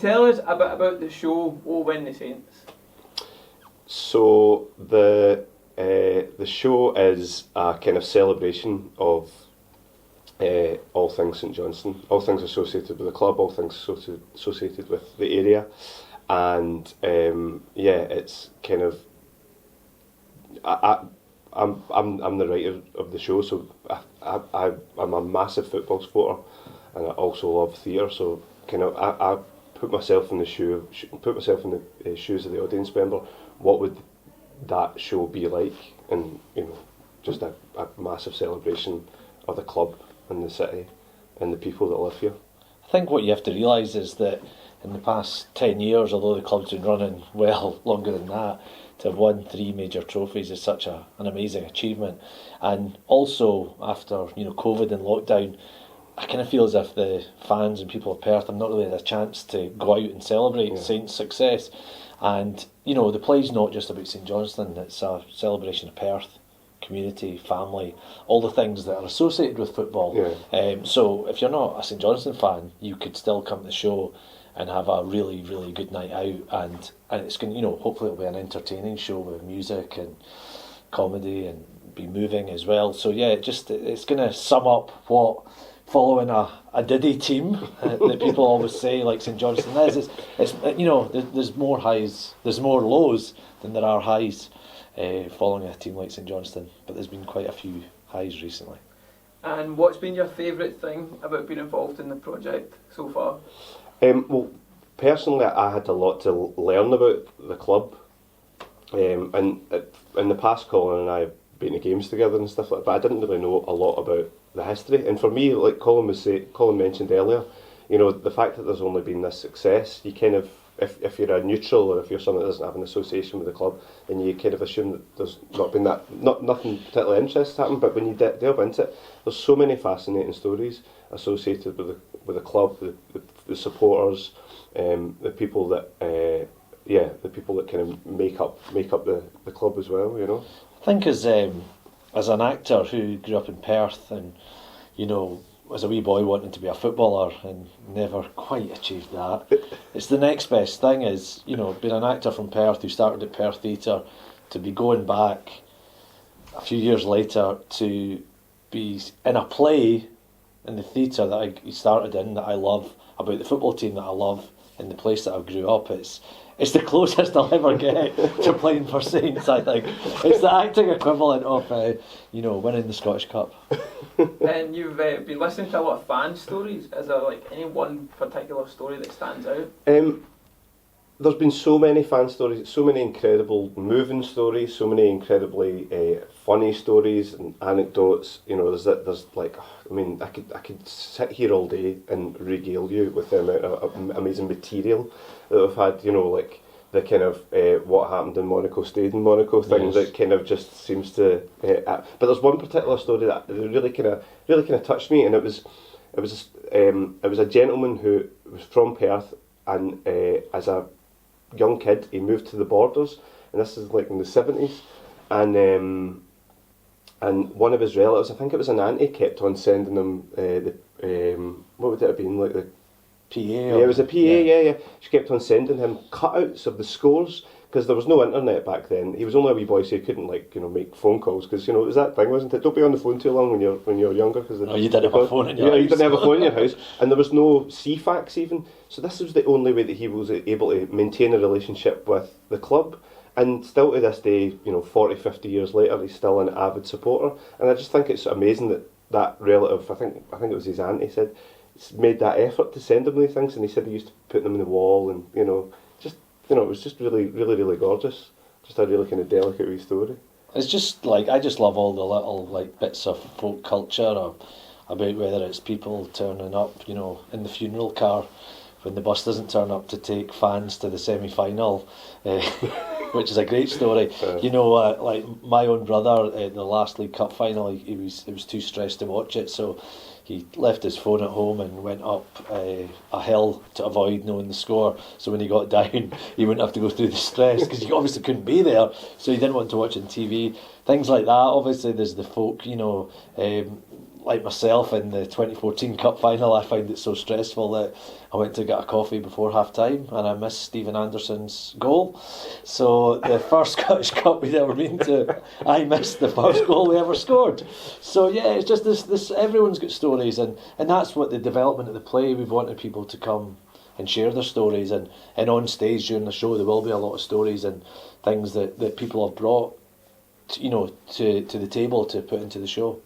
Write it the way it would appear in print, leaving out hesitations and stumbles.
tell us a bit about the show, Oh Win the Saints? So the show is a kind of celebration of all things St Johnstone, all things associated with the club, all things associated with the area, and it's kind of I'm the writer of the show, so I'm a massive football supporter, and I also love theatre. So kind of I put myself in the shoes of the audience member. What would that show be like? And just a massive celebration of the club and the city and the people that live here. I think what you have to realise is that in the past 10 years, although the club's been running well longer than that, to have won 3 major trophies is such an amazing achievement. And also after COVID and lockdown, I kind of feel as if the fans and people of Perth have not really had a chance to go out and celebrate Saints' success. And the play's not just about St Johnstone, it's a celebration of Perth, community, family, all the things that are associated with football. So if you're not a St Johnstone fan, you could still come to the show and have a really, really good night out, and it's going hopefully it'll be an entertaining show with music and comedy and be moving as well. So it's going to sum up what following a Diddy team that people always say like St Johnstone is. It's there's more highs, there's more lows than there are highs following a team like St Johnstone, but there's been quite a few highs recently. And what's been your favourite thing about being involved in the project so far? Well, personally, I had a lot to learn about the club, and in the past, Colin and I have been to games together and stuff like that, but I didn't really know a lot about the history. And for me, like Colin mentioned earlier, the fact that there's only been this success, you kind of, if you're a neutral or if you're someone that doesn't have an association with the club, then you kind of assume that there's not been nothing particularly interesting happened. But when you delve into it, there's so many fascinating stories associated with the club, the supporters, the people that kind of make up the club as well. I think as an actor who grew up in Perth and as a wee boy wanting to be a footballer and never quite achieved that, it's the next best thing is being an actor from Perth who started at Perth Theatre, to be going back a few years later to be in a play in the theatre that I started in, that I love, about the football team that I love in the place that I grew up. It's the closest I'll ever get to playing for Saints, I think. It's the acting equivalent of winning the Scottish Cup. And you've been listening to a lot of fan stories. Is there any one particular story that stands out? There's been so many fan stories, so many incredible moving stories, so many incredibly funny stories and anecdotes. I could sit here all day and regale you with the amount of amazing material that we've had. The kind of what happened in Monaco stayed in Monaco thing that kind of just seems to. But there's one particular story that really kind of touched me, and it was a gentleman who was from Perth, and as a young kid he moved to the Borders, and this is in the 70s, and one of his relatives, I think it was an auntie, kept on sending him what would it have been, the PA? Yeah, it was a PA, yeah. She kept on sending him cutouts of the scores, because there was no internet back then. He was only a wee boy, so he couldn't make phone calls, because it was that thing, wasn't it? Don't be on the phone too long when you're younger. Cause you didn't have a phone in your house. You didn't have a phone in your house, and there was no CFAX even. So this was the only way that he was able to maintain a relationship with the club. And still to this day, 40, 50 years later, he's still an avid supporter. And I just think it's amazing that relative, I think it was his auntie, said, made that effort to send him these things, and he said he used to put them in the wall, and it was just really, really, really gorgeous. Just a really kind of delicate wee story. It's just I just love all the little bits of folk culture, or about whether it's people turning up, in the funeral car when the bus doesn't turn up to take fans to the semi-final, which is a great story. My own brother, the last League Cup final, he was too stressed to watch it, so he left his phone at home and went up a hill to avoid knowing the score, so when he got down he wouldn't have to go through the stress, because he obviously couldn't be there, so he didn't want to watch it on TV. Things like that. Obviously there's the folk, like myself in the 2014 Cup final, I find it so stressful that I went to get a coffee before half time and I missed Stephen Anderson's goal. So the first Scottish Cup we'd ever been to, I missed the first goal we ever scored. So yeah, it's just this everyone's got stories, and that's what the development of the play, we've wanted people to come and share their stories, and on stage during the show there will be a lot of stories and things that people have brought to the table to put into the show.